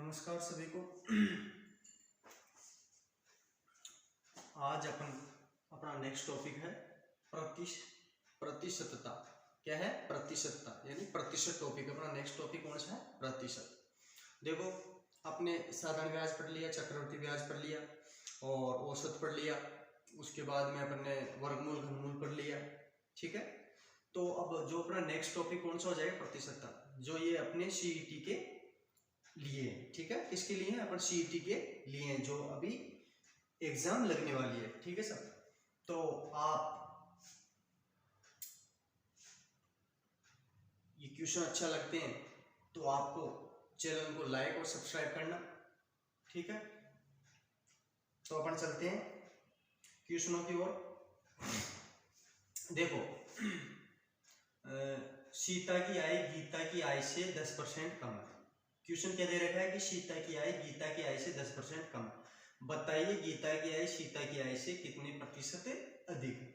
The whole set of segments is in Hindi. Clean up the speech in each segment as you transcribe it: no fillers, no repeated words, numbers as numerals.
नमस्कार सभी को। आज अपना नेक्स्ट टॉपिक है प्रतिशतता। क्या है? प्रतिशतता यानी प्रतिशत टॉपिक। अपना नेक्स्ट टॉपिक कौन सा है? प्रतिशत। देखो, आपने साधारण ब्याज पढ़ लिया, चक्रवृद्धि ब्याज पढ़ लिया और औसत पढ़ लिया। उसके बाद में अपने वर्गमूल घनमूल पढ़ लिया। ठीक है, तो अब जो अपना नेक्स्ट टॉपिक कौन सा हो जाएगा? प्रतिशतता, जो ये अपने सीईटी के लिए। ठीक है, किसके लिए है? अपन सीईटी के लिए, जो अभी एग्जाम लगने वाली है। ठीक है सर, तो आप ये क्वेश्चन अच्छा लगते हैं तो आपको चैनल को लाइक और सब्सक्राइब करना। ठीक है, तो अपन चलते हैं क्वेश्चनों की ओर। देखो, सीता की आय गीता की आय से 10% कम है। क्वेश्चन क्या दे रखा है कि सीता की आय गीता की आय से 10% कम। बताइए गीता की आय सीता की आय से कितने प्रतिशत अधिक है।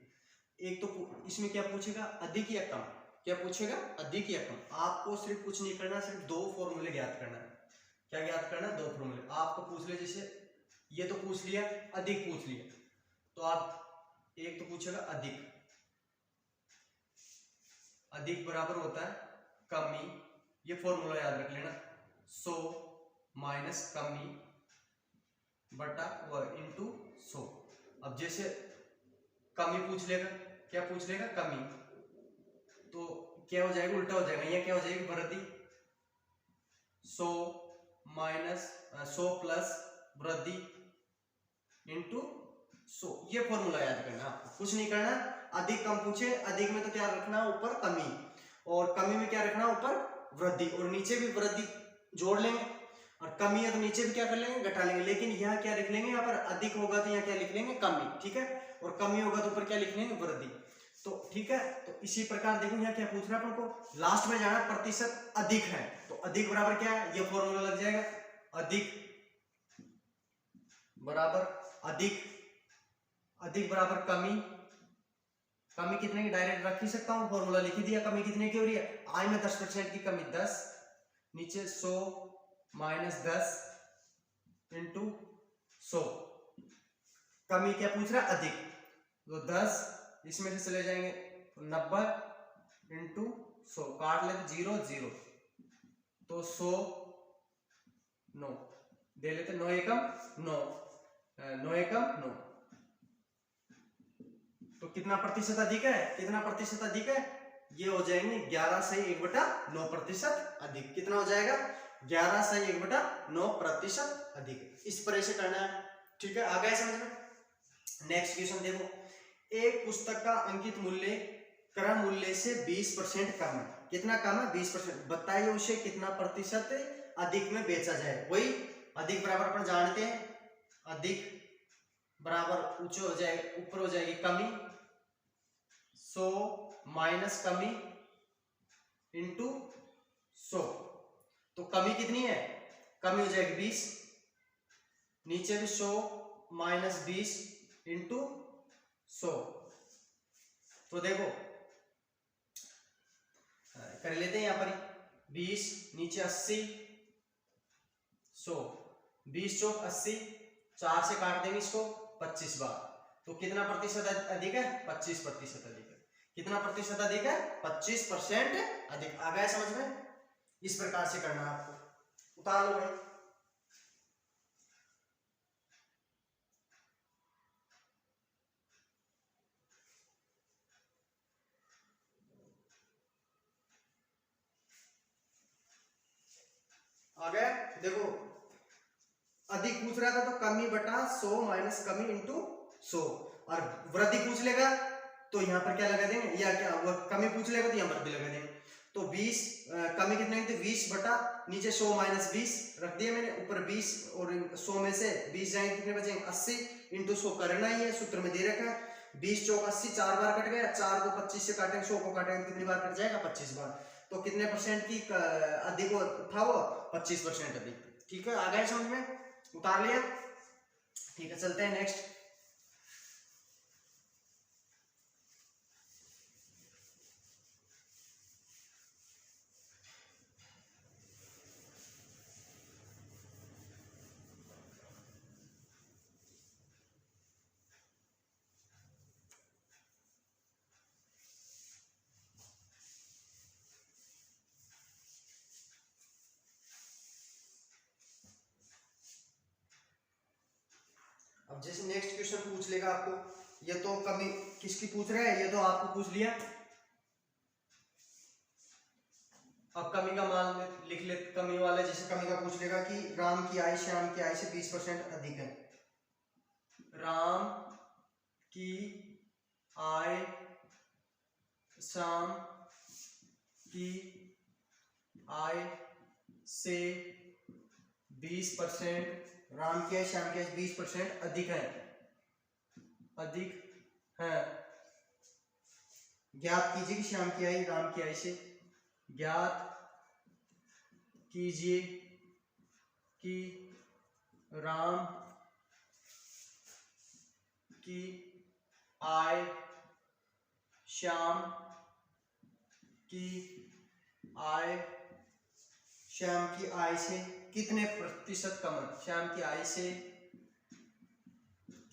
एक तो इसमें क्या पूछेगा? अधिक या कम। क्या पूछेगा? अधिक या कम। आपको सिर्फ कुछ नहीं करना, सिर्फ दो फॉर्मूले ज्ञात करना है। क्या ज्ञात करना? दो फॉर्मूले। आपको पूछ ले, जैसे ये तो पूछ लिया, अधिक पूछ लिया, तो आप एक तो पूछेगा अधिक। अधिक बराबर होता है कमी। ये फॉर्मूला याद रख लेना। 100 माइनस कमी बटा इंटू 100। अब जैसे कमी पूछ लेगा, क्या पूछ लेगा? कमी, तो क्या हो जाएगा? उल्टा हो जाएगा। ये क्या हो जाएगी? वृद्धि। 100 माइनस 100 प्लस वृद्धि इंटू 100। ये फॉर्मूला याद करना, कुछ नहीं करना। अधिक कम पूछे, अधिक में तो क्या रखना? ऊपर कमी, और कमी में क्या रखना? ऊपर वृद्धि, और नीचे भी वृद्धि जोड़ लेंगे। और कमी है तो नीचे भी क्या कर लेंगे? घटा लेंगे। लेकिन यहाँ क्या लिख लेंगे? यहाँ पर अधिक होगा तो यहाँ क्या लिख लेंगे? कमी। ठीक है, और कमी होगा तो ऊपर क्या लिख लेंगे? वृद्धि। तो ठीक है, तो इसी प्रकार देखो यहाँ क्या पूछ रहा है अपन को। लास्ट में जाना प्रतिशत अधिक है, तो अधिक बराबर क्या है? ये फॉर्मूला लग जाएगा। अधिक बराबर अधिक, अधिक बराबर कमी। कमी कितने की? डायरेक्ट रख ही सकता हूं, फॉर्मूला लिख ही दिया। कमी कितने की हो रही है? आय में 10% की कमी 10, नीचे 100 माइनस 10 इंटू 100। कमी क्या पूछ रहा है? अधिक। तो 10 इसमें से चले जाएंगे तो 90 इंटू 100, काट लेते 0 0, तो 100 9 दे लेते। 9 एकम 9, 9 एकम 9। तो कितना प्रतिशत अधिक है? कितना प्रतिशत अधिक है? ये हो जाएंगे 11 से 1/9 प्रतिशत अधिक। कितना हो जाएगा? 11 से 1/9 प्रतिशत अधिक। इस तरह से करना है। ठीक है, आ गया समझ में? नेक्स्ट क्वेश्चन देखो, एक पुस्तक का अंकित मूल्य क्रय मूल्य से 20% कम है। कितना कम है? 20%। बताइए उसे कितना प्रतिशत अधिक में बेचा जाए। वही अधिक बराबर अपन जानते हैं, अधिक बराबर ऊंचे हो जाएगी, ऊपर हो जाएगी कमी। 100 माइनस कमी इंटू 100। तो कमी कितनी है? कमी हो जाएगी 20, नीचे भी 100 माइनस 20 इंटू 100। तो देखो कर लेते हैं यहाँ पर 20, नीचे 80, 100, 20 चौक 80, 4 से काट देंगे इसको 25 बार। तो कितना प्रतिशत अधिक है? 25% अधिक है। कितना प्रतिशत अधिक है? 25% अधिक। आ गया समझ में? इस प्रकार से करना है आपको। उतार लो भाई। आ गया? देखो, अधिक पूछ रहा था तो कमी बटा 100 माइनस कमी इंटू 100, और वृद्धि पूछ लेगा तो यहाँ पर क्या लगा देंगे, या क्या कमी पूछ लेगा तो यहाँ वृद्धि लगा देंगे। तो 20 कमी कितने की थी? 20 बटा नीचे 100 माइनस 20 रख दिया मैंने, ऊपर 20, और 100 में से 20 जाएंगे कितने बचेंगे? 80 इंटू 100 करना ही है, सूत्र में दे रखा है। 20 चौक 80, 4 बार कट गया, 4 को 25 से काटेंगे, 100 को काटेंगे कितनी बार कट जाएगा? 25 बार। तो कितने परसेंट की अधिक था वो? 25% अधिक। ठीक है, आ गया समझ में? उतार लिया? ठीक है, चलते हैं नेक्स्ट। जैसे नेक्स्ट क्वेश्चन पूछ लेगा आपको, ये तो कमी किसकी पूछ रहा है, ये तो आपको पूछ लिया। अब कमी का मान लिख ले, कमी वाला जैसे कमी का पूछ लेगा कि राम की आय श्याम की आय से 20% अधिक है। राम की आय श्याम की आय से 20%, राम की आय श्याम की आय 20% अधिक है, अधिक है। ज्ञात कीजिए कि श्याम की आय राम की आय से, ज्ञात कीजिए कि राम की आय श्याम की आय, श्याम की आय से कितने प्रतिशत कम है, श्याम की आय से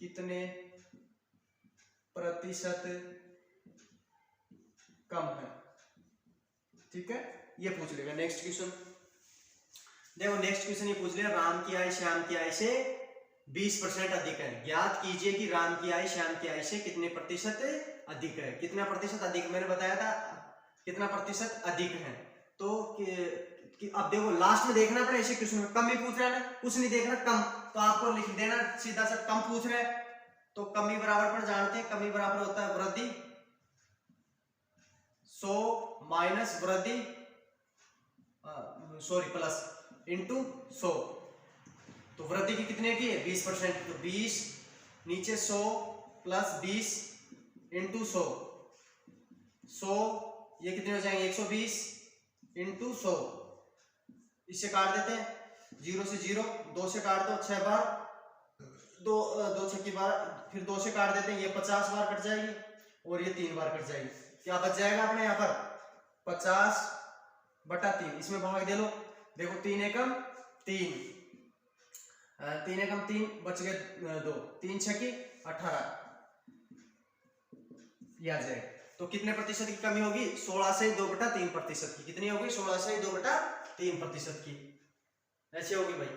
कितने प्रतिशत कम है। ठीक है, ये पूछ लेगा। नेक्स्ट क्वेश्चन देखो, नेक्स्ट क्वेश्चन ये पूछ लिया राम की आय श्याम की आय से 20% अधिक है। ज्ञात कीजिए कि राम की आय श्याम की आय से कितने प्रतिशत अधिक है। कितना प्रतिशत अधिक, मैंने बताया था कितना प्रतिशत अधिक है। तो अब देखो लास्ट में देखना पड़े, ऐसे क्वेश्चन में कम ही पूछ रहा है ना, कुछ नहीं देखना, कम तो आपको लिख देना सीधा सा, कम पूछ रहा है तो कमी बराबर पर जानते हैं, कमी बराबर होता है वृद्धि 100 माइनस वृद्धि प्लस इंटू 100। तो वृद्धि की कितने की है 20%, तो 20 नीचे 100 प्लस 20 इंटू 100, 100 ये कितने हो जाएंगे 120 इंटू 100। इससे काट देते हैं, 0 से 0, 2 से काट दो 6 बार, 2 छक्की बार, फिर 2 से काट देते हैं, ये 50 बार कट जाएगी और ये 3 बार कट जाएगी। क्या बच जाएगा अपने यहाँ पर 50/3, इसमें भाग दे लो। देखो 3 एकम 3, 3 एकम 3 बच गए 2, 3 छक्की 18, ये आ जाएगा। तो कितने प्रतिशत की कमी होगी 16 से 2/3% की। कितनी होगी 16 से 2/3% की, ऐसे होगी भाई।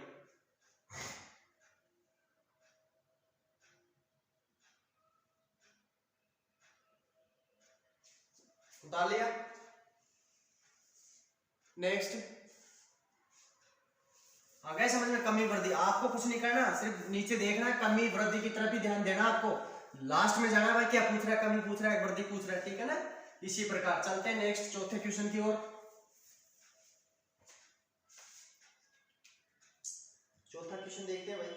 उतार लिया। नेक्स्ट आ गए समझ में, कमी वृद्धि। आपको कुछ नहीं करना, सिर्फ नीचे देखना है, कमी वृद्धि की तरफ ही ध्यान देना आपको। लास्ट में जाना भाई क्या पूछ रहा है, कमी पूछ रहा है वृद्धि पूछ रहा है, ठीक है ना। इसी प्रकार चलते हैं नेक्स्ट चौथे क्वेश्चन की ओर। चौथा क्वेश्चन देखते हैं भाई।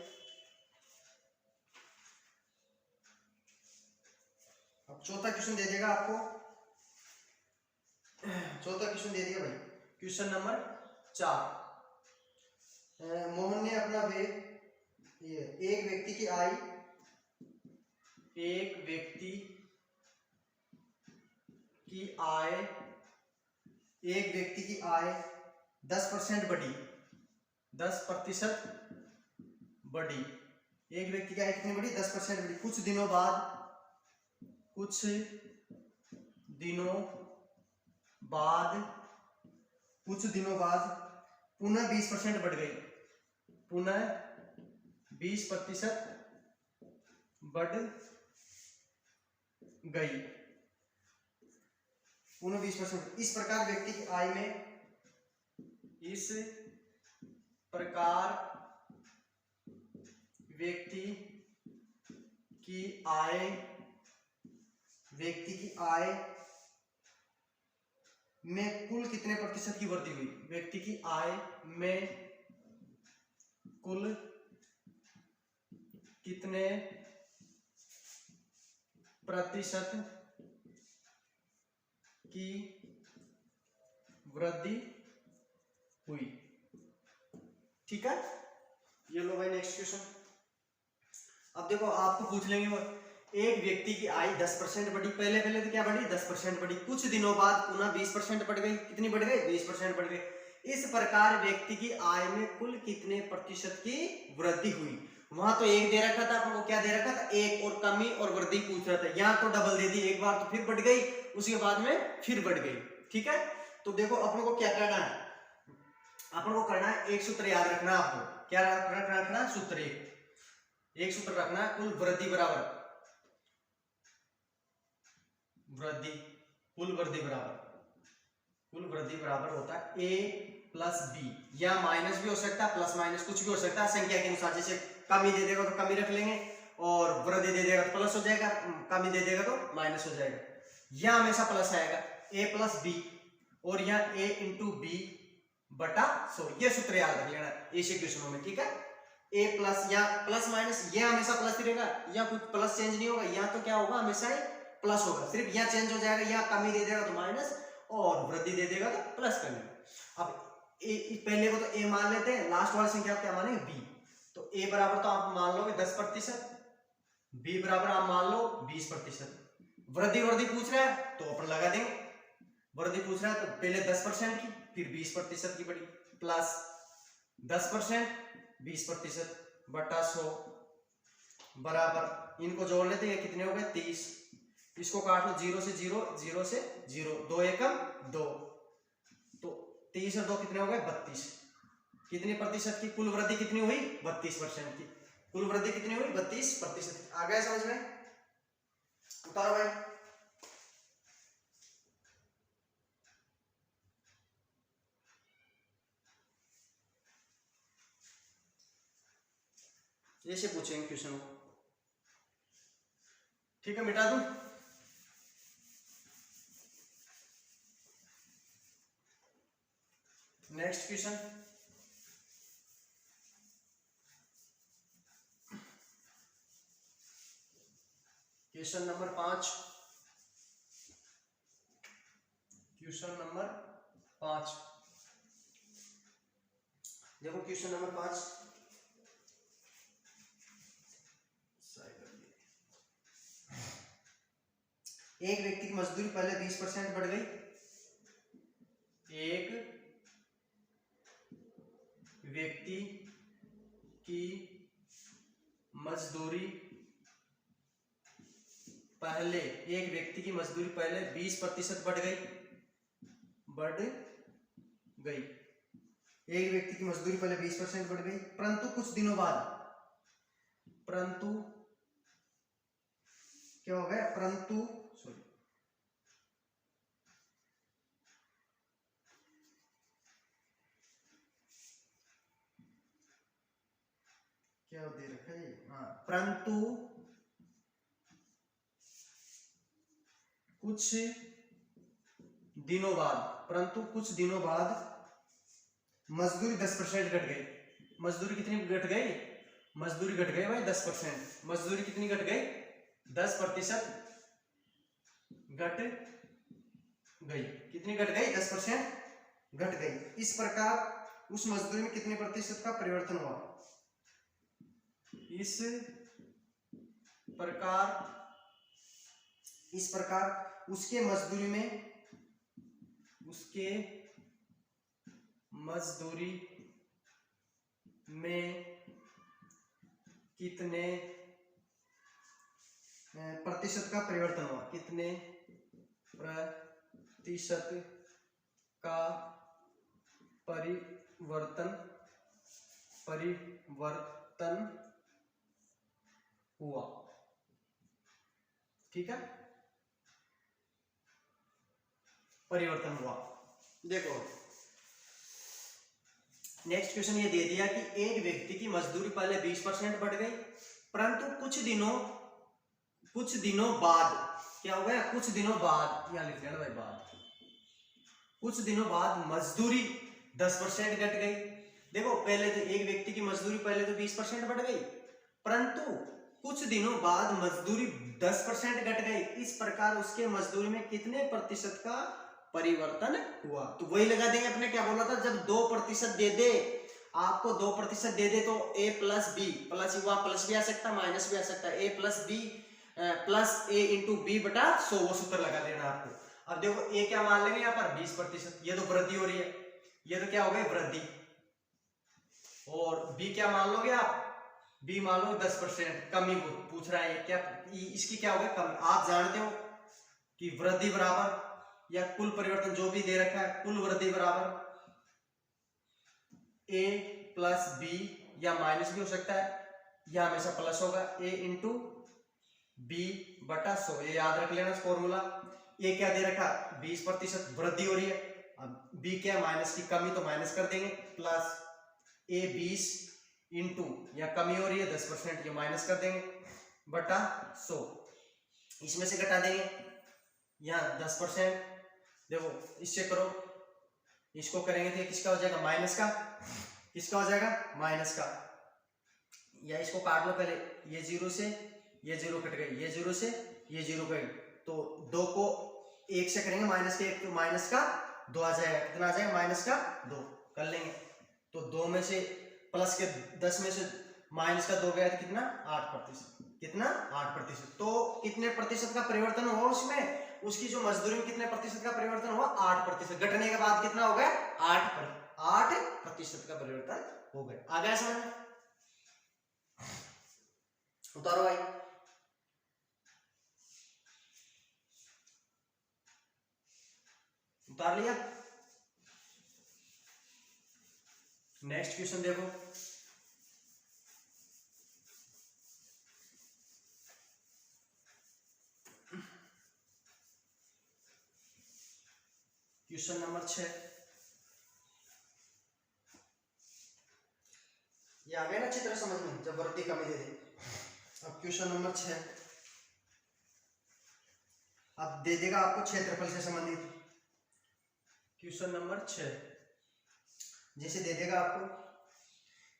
अब चौथा क्वेश्चन दे देगा आपको, चौथा क्वेश्चन दे दिया भाई, क्वेश्चन नंबर 4। मोहन ने अपना वेग, ये एक व्यक्ति की आय, एक व्यक्ति की आय, एक व्यक्ति की आय 10% बढ़ी, 10% बढ़ी। एक व्यक्ति की आय कितनी बढ़ी 10% बढ़ी। कुछ दिनों बाद पुनः 20% बढ़ गई, पुनः 20% बढ़ गई, पुनः 20%। इस प्रकार व्यक्ति की आय में, इस प्रकार व्यक्ति की आय, व्यक्ति की आय में कुल कितने प्रतिशत की वृद्धि हुई। व्यक्ति की आय में कुल कितने प्रतिशत की वृद्धि हुई। ठीक है, ये लो भाई नेक्स्ट क्वेश्चन। अब देखो आपको पूछ लेंगे वो, एक व्यक्ति की आय 10% बढ़ी, पहले तो क्या बढ़ी 10% बढ़ी, कुछ दिनों बाद पुनः 20% बढ़ गई। कितनी बढ़ गई 20% बढ़ गई। इस प्रकार व्यक्ति की आय में कुल कितने प्रतिशत की वृद्धि हुई। वहां तो एक दे रखा था, आपको क्या दे रखा था एक, और कमी और वृद्धि पूछ रहा था। यहाँ तो डबल दे दी, एक बार तो फिर बढ़ गई, उसके बाद में फिर बढ़ गई। ठीक है, तो देखो अपन को क्या करना है, अपन को करना है एक सूत्र याद रखना। आपको क्या रखना सूत्र, एक सूत्र रखना है, कुल वृद्धि बराबर वृद्धि, कुल वृद्धि बराबर होता है a प्लस बी, या माइनस भी हो सकता है, प्लस माइनस कुछ भी हो सकता है संख्या के अनुसार। जैसे कमी दे देगा तो कमी रख लेंगे, और वृद्धि दे देगा तो प्लस हो जाएगा, कमी दे देगा तो माइनस हो जाएगा। यह हमेशा प्लस आएगा, a प्लस बी, और यहाँ a इंटू बी बटा 100, ये सूत्र याद रख लेना ऐसे क्वेश्चनों में, ठीक है। a प्लस या प्लस माइनस, ये हमेशा प्लस ही रहेगा, या कुछ प्लस चेंज नहीं होगा, यहाँ तो क्या होगा, हमेशा ही प्लस होगा, सिर्फ यहाँ चेंज हो जाएगा, यहाँ कमी दे देगा तो माइनस, और वृद्धि दे देगा तो प्लस कर लेगा। अब पहले को तो a मान लेते हैं, लास्ट वाली संख्या क्या मानेंगे b, तो a बराबर तो आप मान लोगे 10%, b बराबर आप मान लो 20%। वृद्धि पूछ रहा है तो अपन लगा देंगे, वृद्धि पूछ रहा है तो पहले 10% की, फिर 20% की बढ़ी, प्लस 10% 20% बटा 100 बराबर, इनको जोड़ लेते हैं, कितने हो गए 30, इसको काट लो 0 से 0, 0 से 0, 2 एकम 2, तो 30 और 2 कितने हो गए 32। कितने प्रतिशत की कुल वृद्धि कितनी हुई 32% की, कुल वृद्धि कितनी हुई 32%। आ गए समझ में, उतारो भाई। ऐसे पूछेंगे क्वेश्चन को, ठीक है, मिटा दूं। Next question, question number 5, question number 5 देखो, क्वेश्चन नंबर 5, एक व्यक्ति की मजदूरी पहले 20% बढ़ गई, एक व्यक्ति की मजदूरी पहले, एक व्यक्ति की मजदूरी पहले 20% बढ़ गई, एक व्यक्ति की मजदूरी पहले 20% बढ़ गई, परंतु कुछ दिनों बाद, परंतु क्या हो गया, परंतु सॉरी, क्या दे रखा है, परंतु कुछ दिनों बाद, परंतु कुछ दिनों बाद मजदूरी 10% घट गई। मजदूरी कितनी घट गई, मजदूरी घट गई भाई 10%, मजदूरी कितनी घट गई 10% घट गई, कितनी घट गई 10% घट गई। इस प्रकार उस मजदूरी में कितने प्रतिशत का परिवर्तन हुआ, इस प्रकार उसके मजदूरी में, उसके मजदूरी में कितने प्रतिशत का परिवर्तन हुआ, कितने प्रतिशत का परिवर्तन हुआ, ठीक है, परिवर्तन हुआ। देखो नेक्स्ट क्वेश्चन ये दे दिया कि एक व्यक्ति की मजदूरी पहले 20% बढ़ गई, परंतु कुछ दिनों बाद क्या हो गया, कुछ दिनों बाद, यहां लिख लेना भाई बाद, कुछ दिनों बाद मजदूरी 10% घट गई। देखो पहले तो एक व्यक्ति की मजदूरी पहले तो 20% बढ़ गई, परंतु कुछ दिनों बाद मजदूरी 10% घट गई। इस प्रकार उसके मजदूरी में कितने प्रतिशत का परिवर्तन हुआ, तो वही लगा देंगे अपने, क्या बोला था, जब 2% दे दे, आपको 2% दे दे तो a प्लस बी, प्लस हुआ, प्लस भी आ सकता है माइनस भी आ सकता है, a plus B plus a into B बटा 100, वो सूत्र लगा देना आपको। अब देखो a क्या मान लेंगे यहाँ पर 20%, ये तो वृद्धि हो रही है, ये तो क्या हो गई वृद्धि, और b क्या मान लोगे आप, b मान लो 10%, कमी पूछ रहा है, क्या इसकी क्या हो गई कमी। आप जानते हो कि वृद्धि बराबर या कुल परिवर्तन जो भी दे रखा है, कुल वृद्धि बराबर a प्लस बी, या माइनस भी हो सकता है, यह हमेशा प्लस होगा, a इंटू बी बटा 100, ये याद रख लेना फॉर्मूला। ए क्या दे रखा, 20% वृद्धि हो रही है, अब बी क्या माइनस की कमी, तो माइनस कर देंगे, प्लस ए 20 इंटू या कमी हो रही है 10%, ये माइनस कर देंगे बटा 100, इसमें से घटा देंगे यहाँ 10%। देखो इससे करो, इसको करेंगे तो किसका हो जाएगा, माइनस का, किसका हो जाएगा, माइनस का, या इसको काट लो पहले, ये 0 से ये 0 कट गई, ये 0 से ये 0 गई, तो 2 को 1 से करेंगे माइनस के 1, तो माइनस का 2 आ जाएगा, कितना आ जाएगा, माइनस का 2 कर लेंगे, तो 2 में से प्लस के 10 में से माइनस का 2 गया तो कितना, 8%, कितना 8%, तो कितने प्रतिशत का परिवर्तन हुआ उसमें, उसकी जो मजदूरी में कितने प्रतिशत का परिवर्तन हुआ, 8%, घटने के बाद कितना हो गया, 8% का परिवर्तन हो गया। आ गया समझ में, उतारो भाई। उतार लिया। नेक्स्ट क्वेश्चन देखो, क्वेश्चन नंबर 6, ये आ गया ना अच्छी तरह समझ में, जब वृद्धि कमी दे दी। अब क्वेश्चन नंबर 6, अब दे देगा आपको क्षेत्रफल से संबंधित। क्वेश्चन नंबर 6 जैसे दे देगा आपको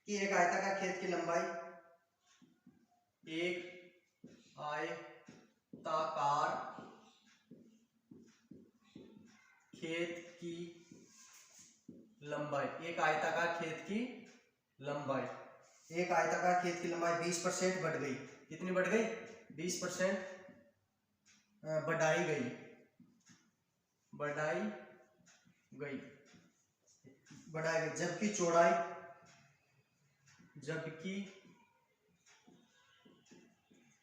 कि एक आयताकार खेत की लंबाई, एक आयताकार खेत की लंबाई, एक आयताकार खेत की लंबाई, एक आयताकार खेत की लंबाई 20% बढ़ गई, कितनी बढ़ गई, 20% बढ़ाई गई, बढ़ाई गई, बढ़ाई गई, जबकि चौड़ाई, जबकि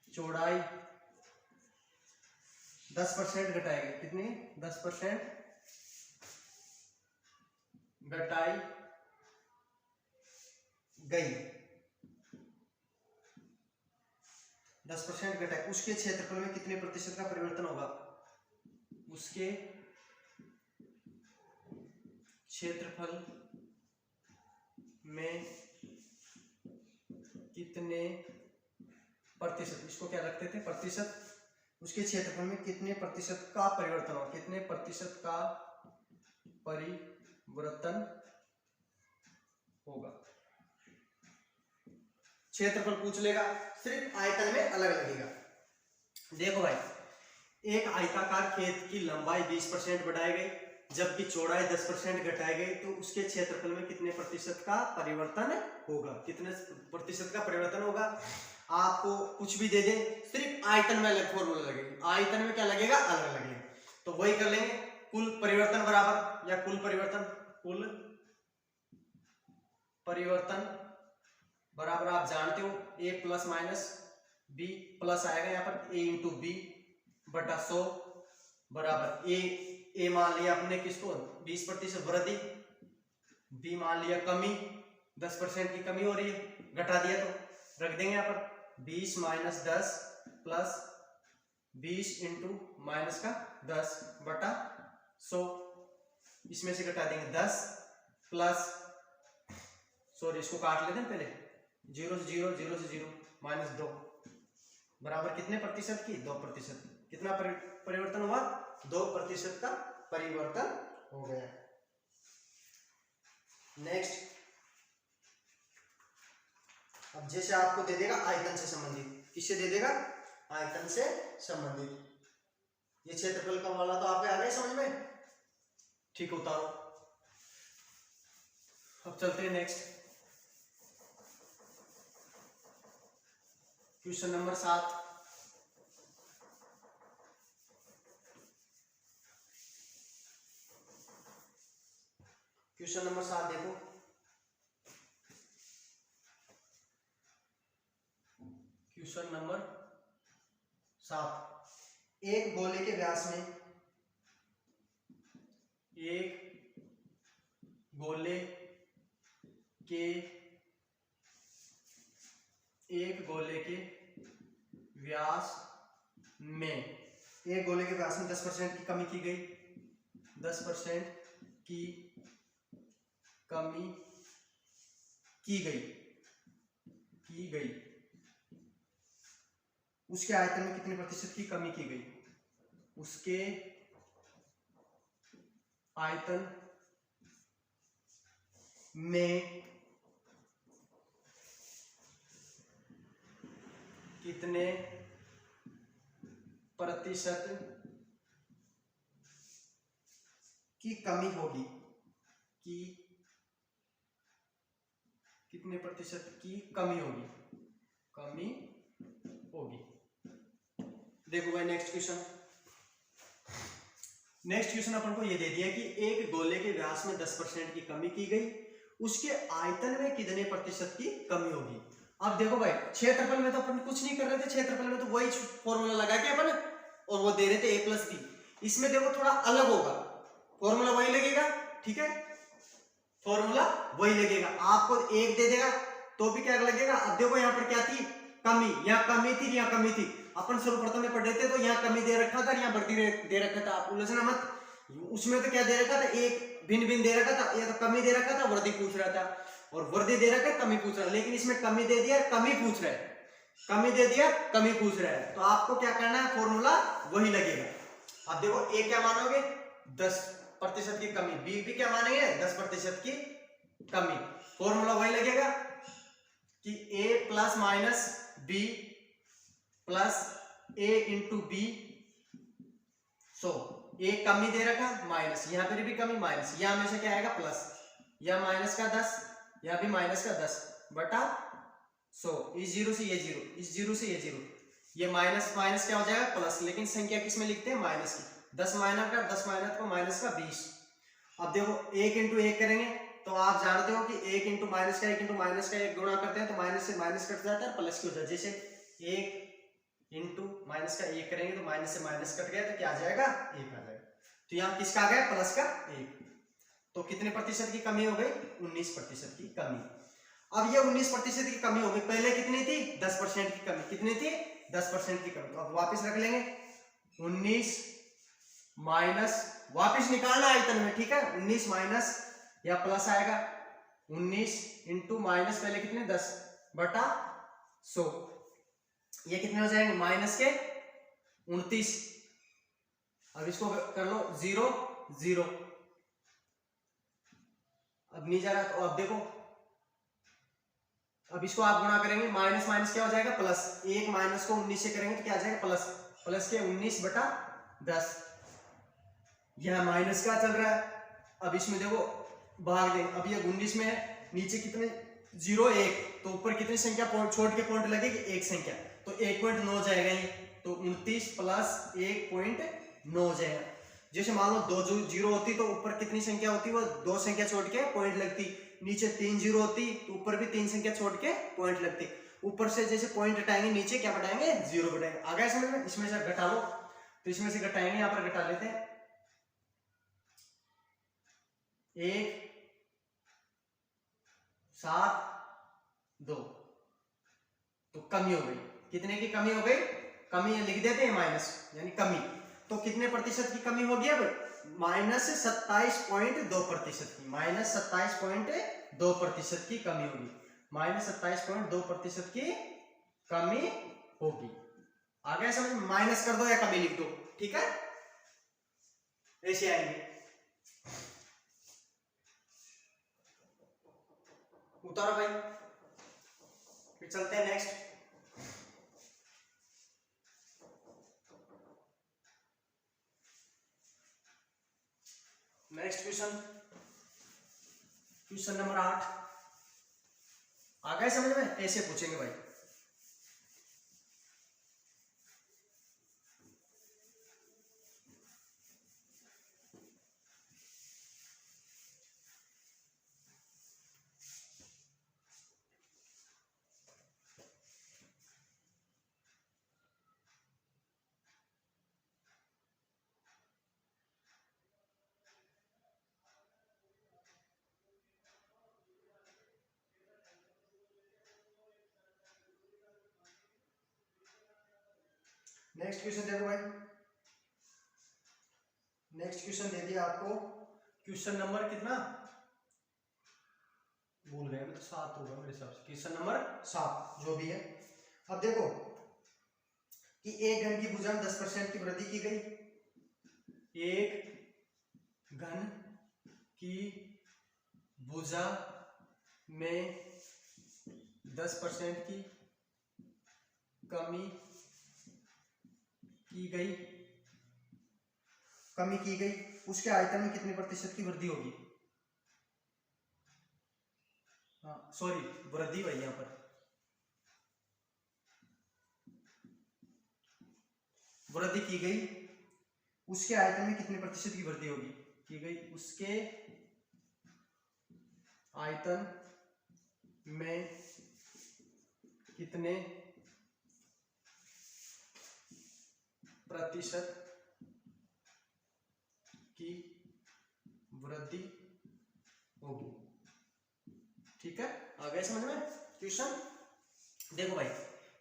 चौड़ाई 10% घटाई गई, कितनी 10% घटाई गई, 10% घटाई, उसके क्षेत्रफल में कितने प्रतिशत का परिवर्तन होगा, उसके क्षेत्रफल में कितने प्रतिशत, इसको क्या रखते थे, प्रतिशत, उसके क्षेत्रफल में कितने प्रतिशत का परिवर्तन होगा, कितने प्रतिशत का परिवर्तन होगा। क्षेत्रफल पूछ लेगा, सिर्फ आयतन में अलग लगेगा। देखो भाई, एक आयताकार खेत की लंबाई 20% बढ़ाई गई, जबकि चौड़ाई 10% घटाई गई, तो उसके क्षेत्रफल में कितने प्रतिशत का परिवर्तन होगा, कितने प्रतिशत का परिवर्तन होगा। आपको कुछ भी दे दे, सिर्फ आयतन में अलग फॉर्मूला लगेगा, आयतन में क्या लगेगा, अलग लगेगा, तो वही कर लेंगे, कुल परिवर्तन बराबर, या कुल परिवर्तन, कुल परिवर्तन बराबर आप जानते हो, ए प्लस माइनस बी, प्लस आएगा यहाँ पर, ए इंटू बी बटा 100 बराबर ए मान लिया अपने किसको, 20% वृद्धि, बी मान लिया कमी, 10% की कमी हो रही है, घटा दिया तो रख देंगे यहाँ पर 20 माइनस 10 प्लस 20 इंटू माइनस का 10 बटा 100, इसमें से घटा देंगे 10 प्लस, सॉरी इसको काट लेते हैं पहले, 0 से 0, 0 से 0 माइनस 2 बराबर कितने प्रतिशत की, 2%, कितना परिवर्तन हुआ, 2% का परिवर्तन हो गया। नेक्स्ट, अब जैसे आपको दे देगा आयतन से संबंधित, किससे दे देगा, आयतन से संबंधित, ये क्षेत्रफल का वाला तो आपके आ गए समझ में, ठीक, उतारो। अब चलते हैं next, question number 7, question number 7 देखो, क्वेश्चन नंबर 7, एक गोले के व्यास में, एक गोले के एक गोले के व्यास में 10% की कमी की गई, 10% की कमी की गई। उसके आयतन में कितने प्रतिशत की कमी की गई? उसके आयतन में कितने प्रतिशत की कमी होगी? कितने प्रतिशत की कमी होगी? देखो भाई नेक्स्ट क्वेश्चन अपन को ये दे दिया कि एक गोले के व्यास में 10% की कमी की गई, उसके आयतन में कितने प्रतिशत की कमी होगी? अब देखो भाई क्षेत्रफल में तो अपन कुछ नहीं कर रहे थे, क्षेत्रफल में तो वही फॉर्मूला लगा के अपन और वो दे रहे थे a+b। इसमें देखो थोड़ा अलग होगा, फॉर्मूला वही लगेगा, ठीक है, फॉर्मूला वही लगेगा। आपको एक दे देगा तो भी क्या लगेगा। अब देखो यहाँ पर क्या थी, कमी, यहाँ कमी थी, यहाँ कमी थी। अपन सर्वप्रथम में पढ़ रहे थे तो यहाँ कमी दे रखा था, यहाँ बढ़ती दे रखा था। आप उलझना मत, उसमें तो क्या दे रखा था, एक भिन्न भिन्न दे रखा था, या तो कमी दे रखा था, वृद्धि पूछ रहा था, और वृद्धि दे रखा है, कमी पूछ रहा है। लेकिन इसमें कमी दे दिया, कमी पूछ रहा है, कमी दे दिया, कमी पूछ रहा है, तो आपको क्या करना है, फॉर्मूला वही लगेगा। अब देखो ए क्या मानोगे, 10% की कमी, बी भी क्या मानेंगे, 10% की कमी। फॉर्मूला वही लगेगा कि a plus minus B plus a into B. So A कमी दे रखा, माइनस, यहां पर भी कमी, माइनस, यहां हमेशा क्या आएगा, प्लस, या माइनस का 10, या भी माइनस का 10 बटा 100। इस जीरो से ये जीरो, इस जीरो से ये जीरो, ये माइनस माइनस क्या हो जाएगा, प्लस। लेकिन संख्या किस में लिखते हैं, माइनस की। 10 माइनस का 10 माइनस को माइनस का 20। अब देखो 1 इंटू 1 करेंगे तो आप जानते हो कि 1 इंटू माइनस का 1 इंटू माइनस का 1 गुणा करते हैं तो माइनस से माइनस कट जाता है, प्लस की हो जाए। जैसे 1 इंटू माइनस का 1 करेंगे तो माइनस से माइनस कट गया तो क्या आ जाएगा, 1 आ जाएगा। तो यहाँ किसका आ गया, प्लस का 1। तो कितने प्रतिशत की कमी हो गई, 19% की कमी। अब ये 19% की कमी हो गई, पहले कितनी थी, 10% की कमी। कितनी थी, 10% की कमी। तो अब वापस रख लेंगे 19 माइनस, वापिस निकालना आयतन में, ठीक है, 19 माइनस या प्लस आएगा 19 इंटू माइनस पहले कितने 10 बटा 100, ये कितने हो जाएंगे, माइनस के 29। अब इसको कर लो 0 0, अब नहीं जा रहा तो अब देखो, अब इसको आप गुणा करेंगे, माइनस माइनस क्या हो जाएगा, प्लस। 1 माइनस को 19 से करेंगे तो क्या आ जाएगा, प्लस, प्लस के 19 बटा 10। यह माइनस का चल रहा है, अब इसमें देखो भाग दें। अब ये 19 में है, नीचे कितने 0 1, तो ऊपर कितनी संख्या पॉइंट छोड़ के पॉइंट लगेगी, एक संख्या, तो 1.9 जाएगा ये, तो 29 प्लस 1.9 जाएगा। जैसे मान लो 2 जीरो होती तो ऊपर कितनी संख्या होती, वो 2 संख्या छोड़ के पॉइंट लगती। नीचे 3 जीरो होती तो ऊपर भी 3 संख्या छोड़ के पॉइंट लगती। ऊपर से जैसे पॉइंट हटाएंगे, नीचे क्या बढ़ाएंगे, 0 बढ़ाएंगे। आ गया समझ में, इसमें से घटा लो, तो इसमें से घटाएंगे, यहाँ पर घटा लेते हैं 1 7 2, तो कमी हो गई। कितने की कमी हो गई, कमी लिख देते हैं माइनस, यानी कमी। तो कितने प्रतिशत की कमी होगी, अब माइनस 27.2% की, माइनस 27.2% की कमी होगी, माइनस 27.2% की कमी होगी। आ गया समझ, माइनस कर दो या कमी लिख दो, ठीक है, ऐसे आएंगे। उतारो भाई, फिर चलते हैं नेक्स्ट। Next question number 8। आ गए समझ में, ऐसे पूछेंगे भाई। नेक्स्ट क्वेश्चन देखो भाई, नेक्स्ट क्वेश्चन दे दिया आपको, क्वेश्चन नंबर कितना भूल गए मैं, तो 7 होगा मेरे हिसाब से, क्वेश्चन नंबर 7 जो भी है। अब देखो कि एक घन की भुजा में 10% की वृद्धि की गई, एक घन की भुजा में 10% की कमी की गई, कमी की गई, उसके आयतन में कितने प्रतिशत की वृद्धि होगी? हाँ सॉरी वृद्धि भाई, यहाँ पर वृद्धि की गई, उसके आयतन में कितने प्रतिशत की वृद्धि होगी? की गई, उसके आयतन में कितने प्रतिशत की वृद्धि होगी। ठीक है, आ गया समझ में क्वेश्चन? देखो भाई,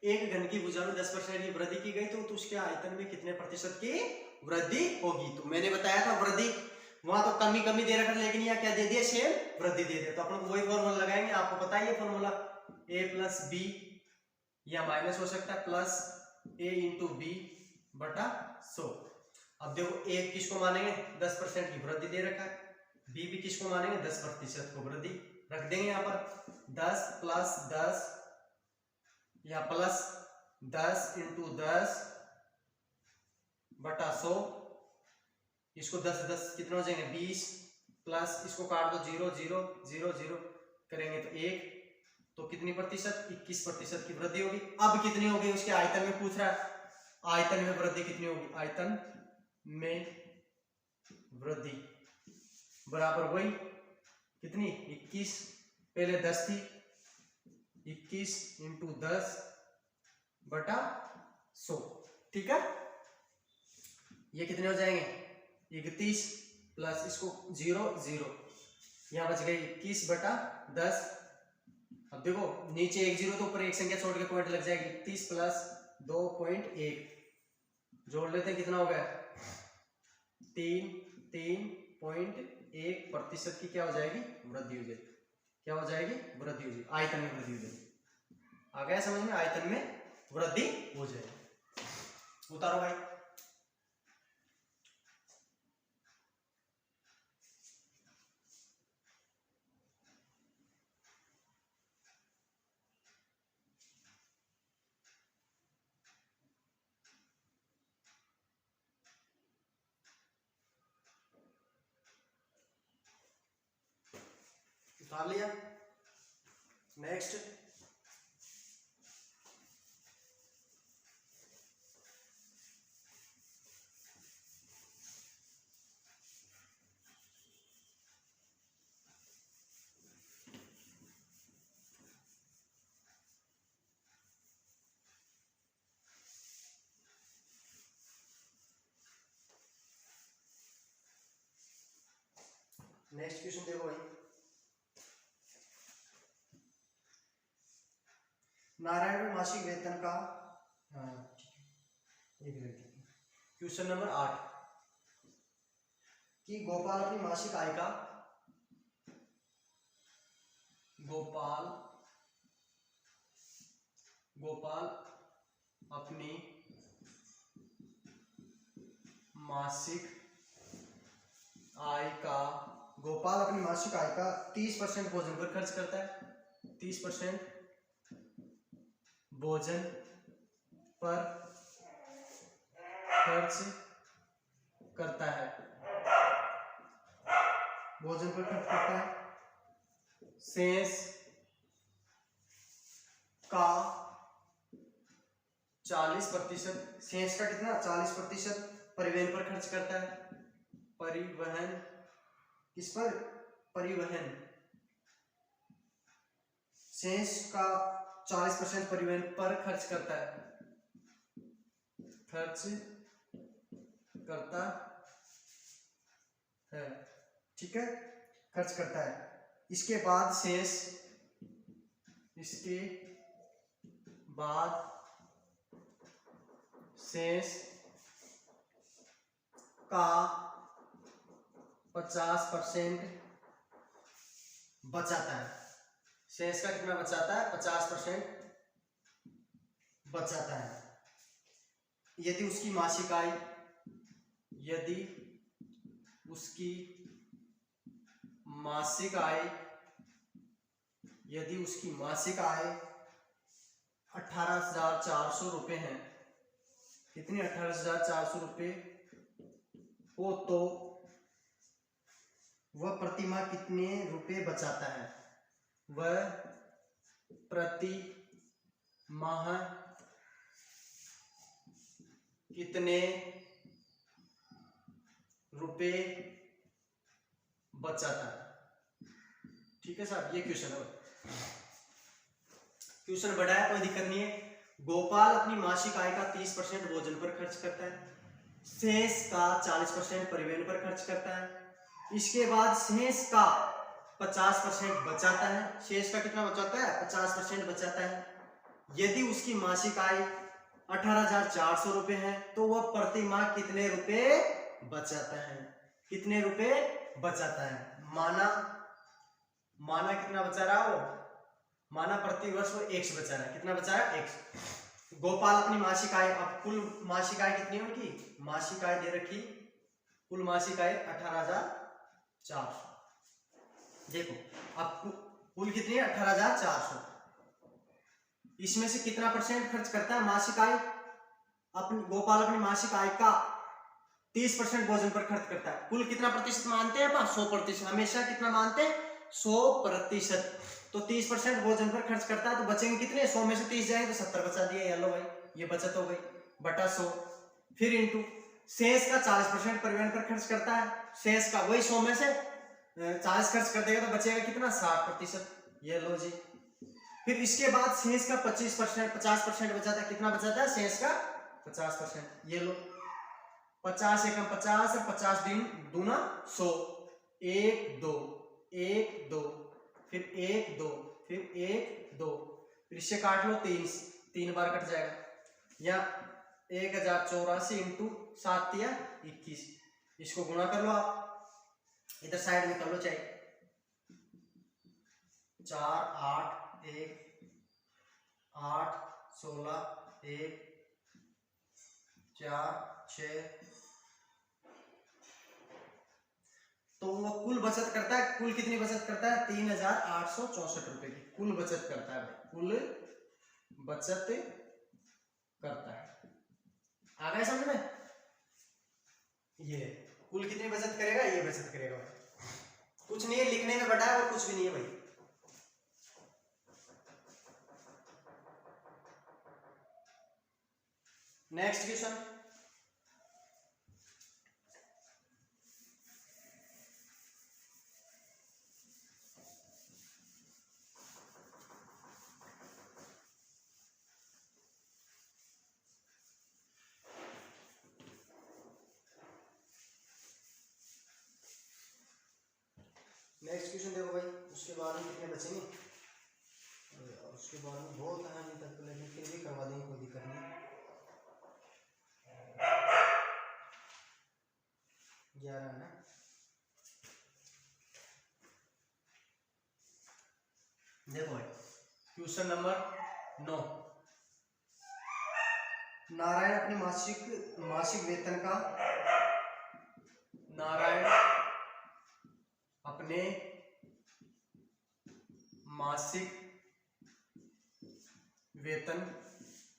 एक घन की भुजा में 10% की वृद्धि की गई तो उसके आयतन में कितने प्रतिशत की वृद्धि होगी? तो मैंने बताया था वृद्धि, वहां तो कमी कमी दे रखा, लेकिन यहाँ क्या दे दिया? सेम वृद्धि दे दिया। तो अपन वही फॉर्मूला लगाएंगे, आपको पता ही है फॉर्मूला, a प्लस बी, या माइनस हो सकता है प्लस a इंटू बी बटा 100। अब देखो a किसको मानेंगे? 10% की वृद्धि दे रखा है, b भी किसको मानेंगे? 10% को वृद्धि रख देंगे यहाँ पर, 10 प्लस 10 या प्लस 10 इंटू 10 बटा 100, इसको 10 10 कितना हो जाएंगे? 20, प्लस इसको काट दो 0 0 0 0 करेंगे तो 1, तो कितनी प्रतिशत? 21% की वृद्धि होगी। अब कितनी होगी? उसके आयतन में पूछ रहा है, आयतन में वृद्धि कितनी होगी? आयतन में वृद्धि बराबर वही कितनी? 21, पहले 10 थी, 21 इंटू 10 बटा 100। ठीक है, ये कितने हो जाएंगे? 31 प्लस इसको 0 0, यहां बच गई 21 बटा 10। अब देखो नीचे एक 0 तो ऊपर एक संख्या छोड़ के पॉइंट लग जाएगी, 31 प्लस 2.1 जोड़ लेते हैं, कितना हो गया? 3.1% की क्या हो जाएगी? वृद्धि हो जाएगी। क्या हो जाएगी? वृद्धि हो जाएगी, आयतन में वृद्धि हो जाएगी। आ गया समझ में? आयतन में वृद्धि हो जाएगी। उतारो भाई, उतार लिया। नेक्स्ट, नेक्स्ट क्वेश्चन देखो भाई, नारायण में मासिक वेतन का, क्वेश्चन नंबर 8 कि गोपाल अपनी मासिक आय का, गोपाल अपनी मासिक आय का, गोपाल अपनी मासिक आय का 30% भोजन पर खर्च करता है, 30% भोजन पर खर्च करता है, भोजन पर खर्च करता है। शेष का 40%, शेष का कितना? 40% परिवहन पर खर्च करता है। परिवहन, किस पर? परिवहन, शेष का 40% परिवहन पर खर्च करता है, खर्च करता है। ठीक है, खर्च करता है। इसके बाद शेष, इसके बाद शेष का 50% बचाता है। शेष का कितना बचाता है? 50% बचाता है। यदि उसकी मासिक आय, यदि उसकी मासिक आय, यदि उसकी मासिक आय 18,400 रुपये है, कितनी? 18,400 रुपये हो, तो वह प्रति माह कितने रुपए बचाता है? वह प्रति माह कितने रुपए बचाता है? ठीक है साहब, ये क्वेश्चन है। क्वेश्चन बड़ा है, कोई दिक्कत नहीं है। गोपाल अपनी मासिक आय का 30% भोजन पर खर्च करता है, शेष का 40% परिवहन पर खर्च करता है। इसके बाद शेष का 50% बचाता है। शेष का कितना बचाता है? 50% बचाता है। यदि उसकी मासिक आय 18,400 रुपए है, तो वह प्रति माह कितने रुपए बचाता है? कितने रुपए बचाता है? माना कितना बचा रहा है वो? माना प्रति वर्ष वो 1 बचा रहा है। कितना बचा रहा है? 1। गोपाल अपनी मासिक आय, अब कुल मासिक आय कितनी है उनकी? मासिक आय दे रखी, कुल मासिक आय 18,400। देखो अब कुल कितनी है? 18,400। इसमें से कितना परसेंट खर्च करता है मासिक आय? गोपाल अपनी मासिक आय का 30% भोजन पर खर्च करता है। कुल कितना प्रतिशत मानते हैं अपन? 100%। हमेशा कितना मानते हैं? 100%। तो 30% भोजन पर खर्च करता है, तो बचेंगे कितने? 100 में से 30 जाएंगे तो 70 बचा दिए। ये लो भाई, ये बचत हो गई, बटा 100। फिर इंटू शेष का 40% परिवहन पर खर्च करता है। शेष का वही 100 में से 40 खर्च कर देगा तो बचेगा कितना? 60%। ये लो जी। फिर इसके बाद शेष का 50% बचाता है। कितना बचाता है? शेष का 50%। ये लो, 50 एकम 50 और 50 दूना 100। 1 2 1 2, फिर 1 2, फिर 1 2, फिर इससे काट लो 3 बार कट जाएगा। या 1084 इंटू 7 या 21। इसको गुणा कर लो आप, इधर साइड में कर लो चाहे। 4 8 1 8 16 1 4 6। तो वो कुल बचत करता है। कुल कितनी बचत करता है? 3,864 रुपए की कुल बचत करता है। कुल बचत करता है। आ गया समझ में? ये कुल कितनी बचत करेगा? ये बचत करेगा। कुछ नहीं है लिखने में बटा है, और कुछ भी नहीं है भाई। Next question. नेक्स्ट क्वेश्चन देखो भाई, उसके बाद में कितने बचेंगे? उसके बाद में बहुत है अभी तक, लेकिन फिर भी करवा देंगे, कोई दिक्कत नहीं। 11 है ना? देखो भाई, क्वेश्चन नंबर 9। नारायण अपने मासिक वेतन का, नारायण अपने मासिक वेतन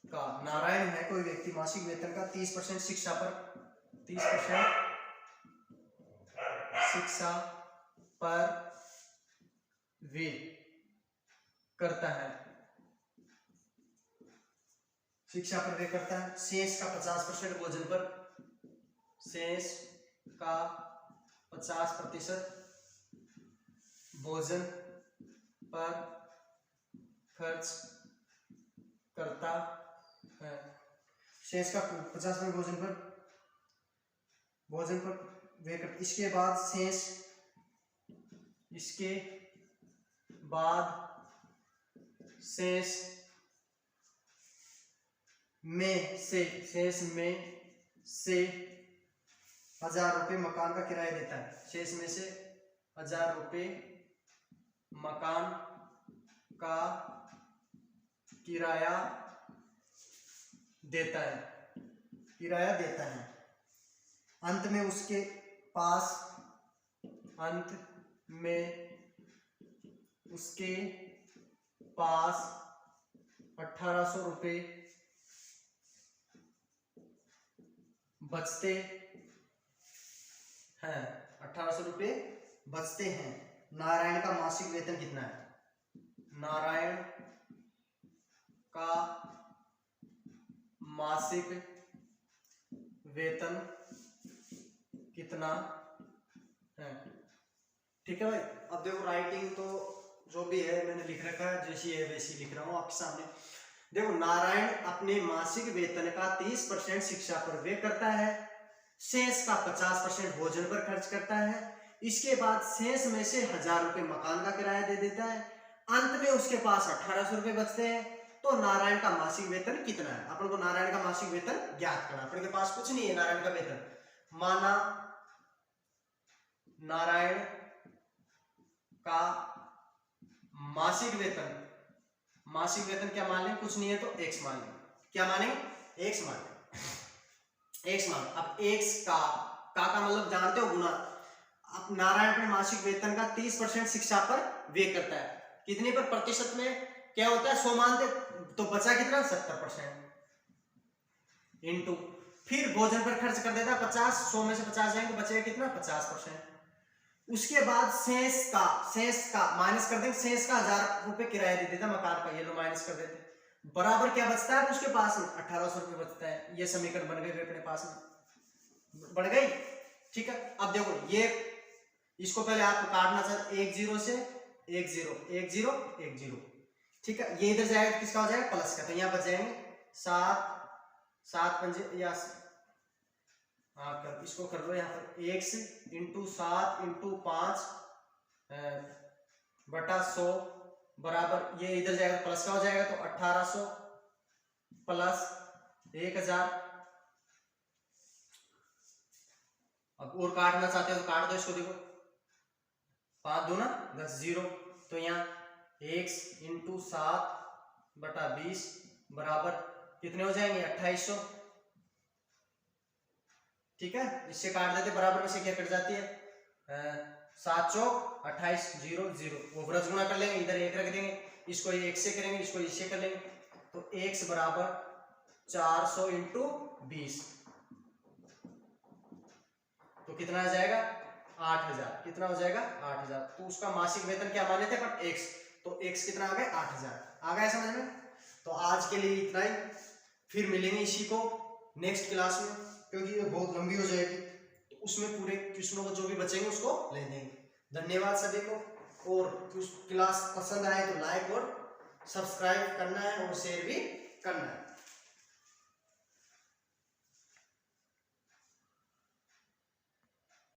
का, नारायण है कोई व्यक्ति, मासिक वेतन का 30% शिक्षा पर, 30% शिक्षा पर व्यय करता है, शिक्षा पर व्यय करता है। शेष का 50% भोजन पर, शेष का 50% भोजन पर खर्च करता है। शेष का 50% भोजन पर व्यय करता। इसके बाद शेष, इसके बाद शेष में से, शेष में से 1000 रुपये मकान का किराया देता है। शेष में से 1000 रुपये मकान का किराया देता है, किराया देता है। अंत में उसके पास 1800 रुपये बचते हैं, 1800 रुपये बचते हैं। नारायण का मासिक वेतन कितना है? नारायण का मासिक वेतन कितना है? ठीक है भाई। अब देखो राइटिंग तो जो भी है मैंने लिख रखा है, जैसी है वैसी लिख रहा हूँ आपके सामने। देखो नारायण अपने मासिक वेतन का 30% शिक्षा पर व्यय करता है, शेष का 50% भोजन पर खर्च करता है। इसके बाद शेष में से 1000 रुपये मकान का किराया दे देता है। अंत में उसके पास 1800 रुपये बचते हैं। तो नारायण का मासिक वेतन कितना है? अपन को नारायण का मासिक वेतन ज्ञात करना। अपन के पास कुछ नहीं है नारायण का वेतन। माना नारायण का मासिक वेतन, मासिक वेतन क्या मान लें? कुछ नहीं है तो x मान लें। क्या मानेंगे? x मान लें, x मान। अब x का मतलब जानते हो गुना। अब नारायण अपने मासिक वेतन का 30% शिक्षा पर व्यय करता है। कितने पर? प्रतिशत में क्या होता है? 100 मानते तो बचा कितना? 70%। इनटू फिर भोजन पर खर्च कर देता है 50, 100 में से 50 जाएंगे तो बचेगा कितना? 50%। उसके बाद शेष का माइनस कर देंगे। शेष का 1000 रुपये किराया दे देता मकान का, ये लो माइनस कर देते। बराबर क्या बचता है उसके पास में? 1800 रुपये बचता है। ये समीकरण बन गए अपने पास में, बन गई। ठीक है। अब देखो ये इसको पहले आपको काटना चाहते 1 0 से 1 0 1 0 1 0। ठीक है। ये इधर जाएगा तो किसका हो जाएगा? प्लस का। तो यहाँ बच जाएंगे 7 पंजे या इसको कर लो यहाँ पर x इंटू 7 इंटू 5 बटा 100 बराबर, ये इधर जाएगा प्लस का हो जाएगा तो 1800 प्लस 1000। अब और काटना चाहते हो तो काट दो इसको। देखो 5 दूना 10 0। तो यहाँ x इंटू 7 बटा 20 बराबर कितने हो जाएंगे? 2800। ठीक है। इससे काट देते, बराबर में से क्या कट जाती है? 7 चौक 28 0 0। वो ब्रज गुना कर लेंगे, इधर 1 रख देंगे, इसको ये 1 से करेंगे, इसको इससे कर लेंगे। तो x बराबर 400 इंटू 20 तो कितना आ जाएगा? 8000। कितना हो जाएगा? 8000। तो उसका मासिक वेतन क्या माने थे पर x, तो x कितना आ गया? 8000। आ गया समझ में? तो आज के लिए इतना ही। फिर मिलेंगे इसी को नेक्स्ट क्लास में, क्योंकि ये बहुत लंबी हो जाएगी। तो उसमें पूरे क्वेश्चनों को जो भी बचेंगे उसको ले देंगे। धन्यवाद सभी को। और क्लास पसंद आए तो लाइक और सब्सक्राइब करना है और शेयर भी करना है।